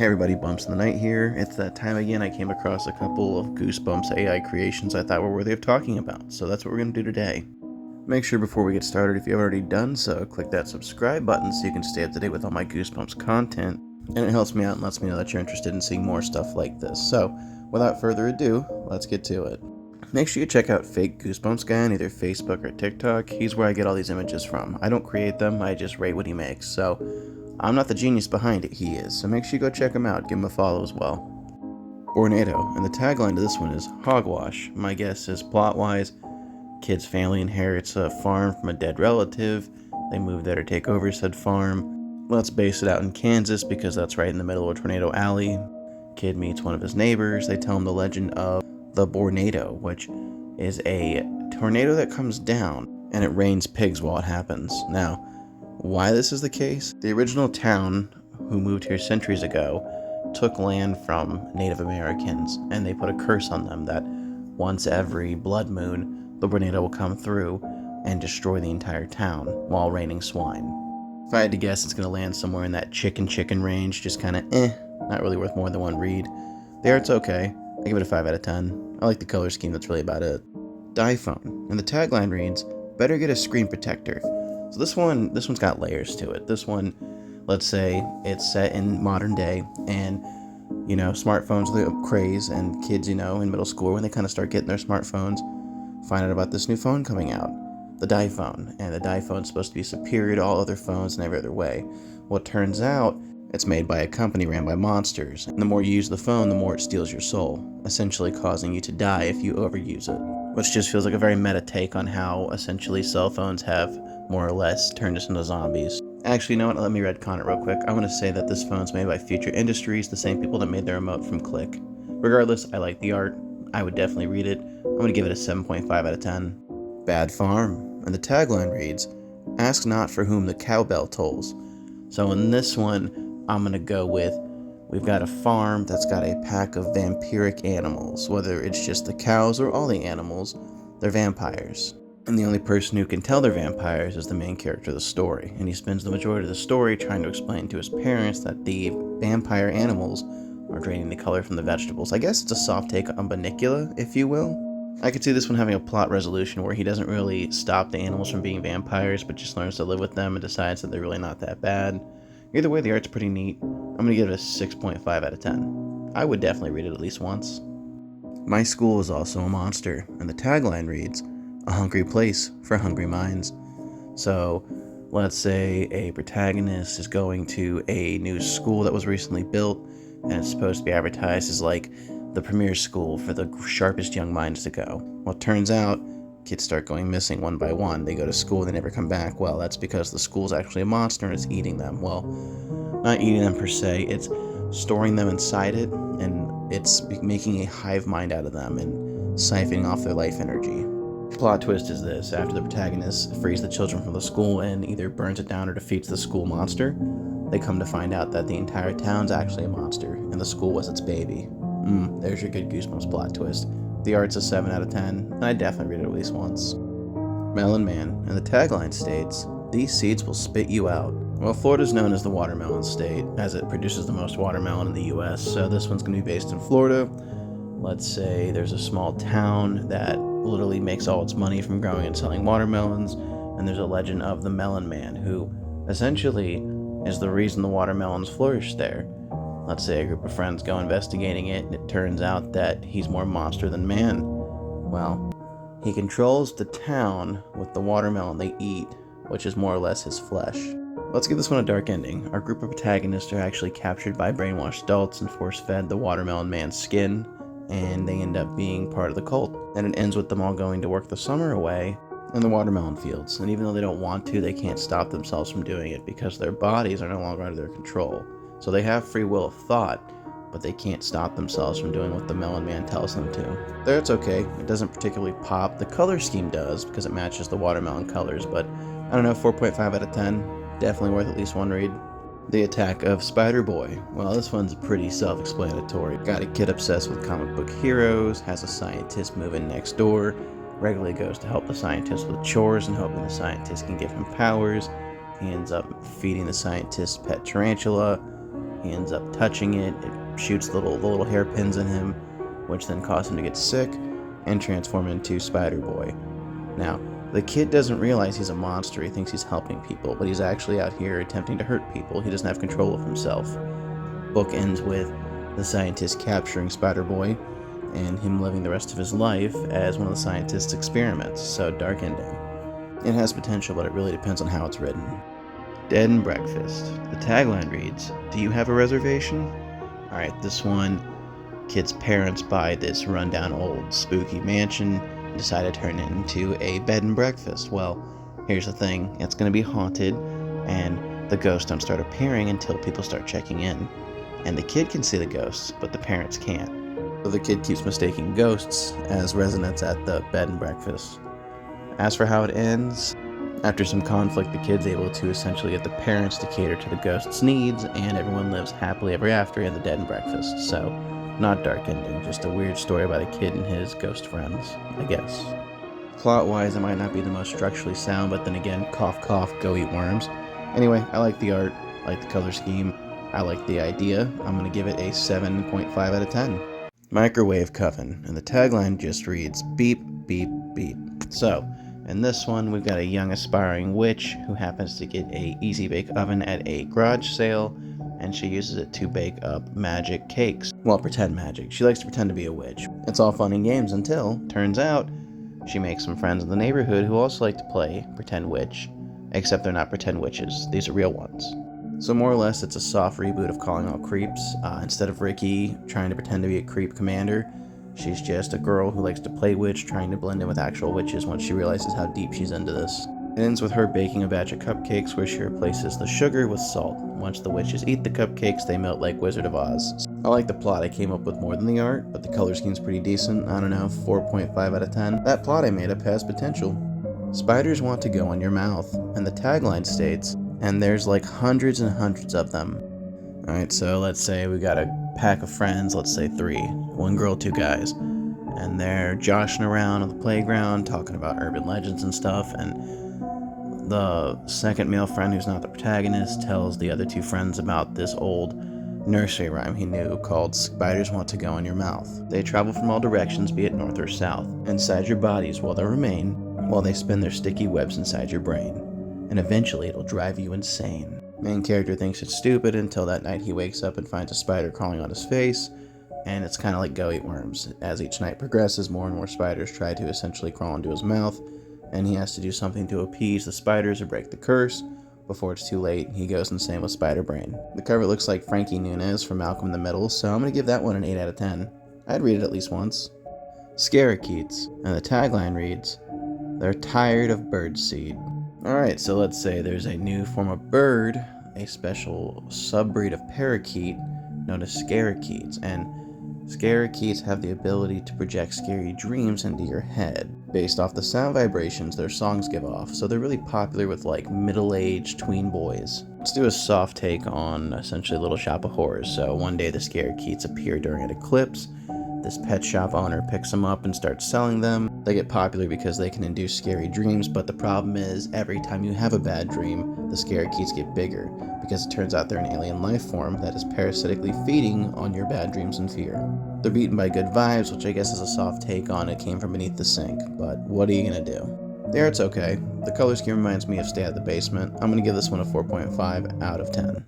Everybody, Bumps in the Night here. It's that time again. I came across a couple of Goosebumps AI creations I thought were worthy of talking about, so that's what we're going to do today. Make sure before we get started, if you haven't already done so, click that subscribe button so you can stay up to date with all my Goosebumps content, and it helps me out and lets me know that you're interested in seeing more stuff like this. So, without further ado, let's get to it. Make sure you check out Fake Goosebumps Guy on either Facebook or TikTok. He's where I get all these images from. I don't create them, I just rate what he makes, so I'm not the genius behind it, he is, so make sure you go check him out, give him a follow as well. Bornado, and the tagline to this one is Hogwash. My guess is plot-wise, kid's family inherits a farm from a dead relative, they move there to take over said farm. Let's base it out in Kansas because that's right in the middle of Tornado Alley. Kid meets one of his neighbors, they tell him the legend of the Bornado, which is a tornado that comes down and it rains pigs while it happens. Now, why this is the case? The original town, who moved here centuries ago, took land from Native Americans, and they put a curse on them that once every blood moon, the tornado will come through and destroy the entire town while raining swine. If I had to guess, it's going to land somewhere in that chicken range, just kind of not really worth more than one read. The art's okay. I give it a 5 out of 10. I like the color scheme, that's really about it. Die Phone, and the tagline reads, better get a screen protector. So this one's got layers to it. This one, let's say it's set in modern day, and smartphones are the craze, and kids, in middle school, when they kind of start getting their smartphones, find out about this new phone coming out, the Die Phone, and the Die Phone's supposed to be superior to all other phones in every other way. Well, it turns out it's made by a company ran by monsters, and the more you use the phone, the more it steals your soul, essentially causing you to die if you overuse it. Which just feels like a very meta take on how essentially cell phones have more or less turned us into zombies. Actually, you know what? Let me retcon it real quick. I want to say that this phone's made by Future Industries, the same people that made the remote from Click. Regardless, I like the art. I would definitely read it. I'm going to give it a 7.5 out of 10. Bad Farm, and the tagline reads, ask not for whom the cowbell tolls. So in this one, I'm going to go with, we've got a farm that's got a pack of vampiric animals. Whether it's just the cows or all the animals, they're vampires. And the only person who can tell they're vampires is the main character of the story. And he spends the majority of the story trying to explain to his parents that the vampire animals are draining the color from the vegetables. I guess it's a soft take on Bunnicula, if you will. I could see this one having a plot resolution where he doesn't really stop the animals from being vampires, but just learns to live with them and decides that they're really not that bad. Either way, the art's pretty neat. I'm going to give it a 6.5 out of 10. I would definitely read it at least once. My School is Also a Monster, and the tagline reads, a hungry place for hungry minds. So, let's say a protagonist is going to a new school that was recently built, and it's supposed to be advertised as like the premier school for the sharpest young minds to go. Well, it turns out, kids start going missing one by one. They go to school, they never come back. Well, that's because the school's actually a monster and it's eating them. Well, not eating them per se, it's storing them inside it, and it's making a hive mind out of them and siphoning off their life energy. Plot twist is this: after the protagonist frees the children from the school and either burns it down or defeats the school monster, they come to find out that the entire town's actually a monster, and the school was its baby. There's your good Goosebumps plot twist. The art's a 7 out of 10, and I definitely read it at least once. Melon Man, and the tagline states, these seeds will spit you out. Well, Florida's known as the watermelon state, as it produces the most watermelon in the US, so this one's going to be based in Florida. Let's say there's a small town that literally makes all its money from growing and selling watermelons, and there's a legend of the Melon Man, who essentially is the reason the watermelons flourish there. Let's say a group of friends go investigating it, and it turns out that he's more monster than man. Well, he controls the town with the watermelon they eat, which is more or less his flesh. Let's give this one a dark ending. Our group of protagonists are actually captured by brainwashed adults and force-fed the watermelon man's skin, and they end up being part of the cult. And it ends with them all going to work the summer away in the watermelon fields. And even though they don't want to, they can't stop themselves from doing it because their bodies are no longer under their control. So they have free will of thought, but they can't stop themselves from doing what the Melon Man tells them to. There, it's okay. It doesn't particularly pop. The color scheme does, because it matches the watermelon colors, but I don't know, 4.5 out of 10. Definitely worth at least one read. The Attack of Spider-Boy. Well, this one's pretty self-explanatory. Got a kid obsessed with comic book heroes, has a scientist move in next door, regularly goes to help the scientist with chores and hoping the scientist can give him powers. He ends up feeding the scientist's pet tarantula. He ends up touching it. It shoots the little hairpins in him, which then cause him to get sick and transform into Spider-Boy. Now, the kid doesn't realize he's a monster. He thinks he's helping people, but he's actually out here attempting to hurt people. He doesn't have control of himself. Book ends with the scientist capturing Spider-Boy and him living the rest of his life as one of the scientist's experiments. So, dark ending. It has potential, but it really depends on how it's written. Dead and Breakfast. The tagline reads, "Do you have a reservation?" Alright, this one, kid's parents buy this rundown old spooky mansion and decide to turn it into a bed and breakfast. Well, here's the thing, it's going to be haunted, and the ghosts don't start appearing until people start checking in. And the kid can see the ghosts, but the parents can't. So the kid keeps mistaking ghosts as residents at the bed and breakfast. As for how it ends, after some conflict, the kid's able to essentially get the parents to cater to the ghost's needs, and everyone lives happily ever after in the dead and breakfast. So, not dark ending, just a weird story about a kid and his ghost friends, I guess. Plot-wise, it might not be the most structurally sound, but then again, cough cough, go eat worms. Anyway, I like the art, I like the color scheme, I like the idea. I'm going to give it a 7.5 out of 10. Microwave Coven, and the tagline just reads, "Beep, beep, beep." So, in this one, we've got a young aspiring witch who happens to get a easy bake oven at a garage sale, and she uses it to bake up magic cakes. Well, pretend magic. She likes to pretend to be a witch. It's all fun and games until, turns out, she makes some friends in the neighborhood who also like to play pretend witch, except they're not pretend witches. These are real ones. So more or less, it's a soft reboot of Calling All Creeps. Instead of Ricky trying to pretend to be a creep commander, she's just a girl who likes to play witch, trying to blend in with actual witches once she realizes how deep she's into this. It ends with her baking a batch of cupcakes where she replaces the sugar with salt. Once the witches eat the cupcakes, they melt like Wizard of Oz. I like the plot. I came up with more than the art, but the color scheme's pretty decent. I don't know, 4.5 out of 10. That plot I made up has potential. Spiders want to go in your mouth, and the tagline states, and there's like hundreds and hundreds of them. Alright, so let's say we got a pack of friends, let's say 3. 1 girl, 2 guys. And they're joshing around on the playground, talking about urban legends and stuff, and the second male friend, who's not the protagonist, tells the other 2 friends about this old nursery rhyme he knew called "Spiders Want to Go in Your Mouth." They travel from all directions, be it north or south. Inside your bodies will they remain, while they spin their sticky webs inside your brain. And eventually it'll drive you insane. Main character thinks it's stupid until that night he wakes up and finds a spider crawling on his face, and it's kind of like go eat worms. As each night progresses, more and more spiders try to essentially crawl into his mouth, and he has to do something to appease the spiders or break the curse. Before it's too late, he goes insane with spider brain. The cover looks like Frankie Muniz from Malcolm in the Middle, so I'm going to give that one an 8 out of 10. I'd read it at least once. Scarakeets, and the tagline reads, "They're tired of birdseed." Alright, so let's say there's a new form of bird, a special subbreed of parakeet known as scarakeets, and scarakeets have the ability to project scary dreams into your head based off the sound vibrations their songs give off, so they're really popular with like middle-aged tween boys. Let's do a soft take on essentially Little Shop of Horrors. So one day the scarakeets appear during an eclipse. This pet shop owner picks them up and starts selling them. They get popular because they can induce scary dreams, but the problem is every time you have a bad dream, the scarakeets get bigger, because it turns out they're an alien life form that is parasitically feeding on your bad dreams and fear. They're beaten by good vibes, which I guess is a soft take on It Came From Beneath the Sink, but what are you gonna do? The art's okay. The color scheme reminds me of Stay at the Basement. I'm gonna give this one a 4.5 out of 10.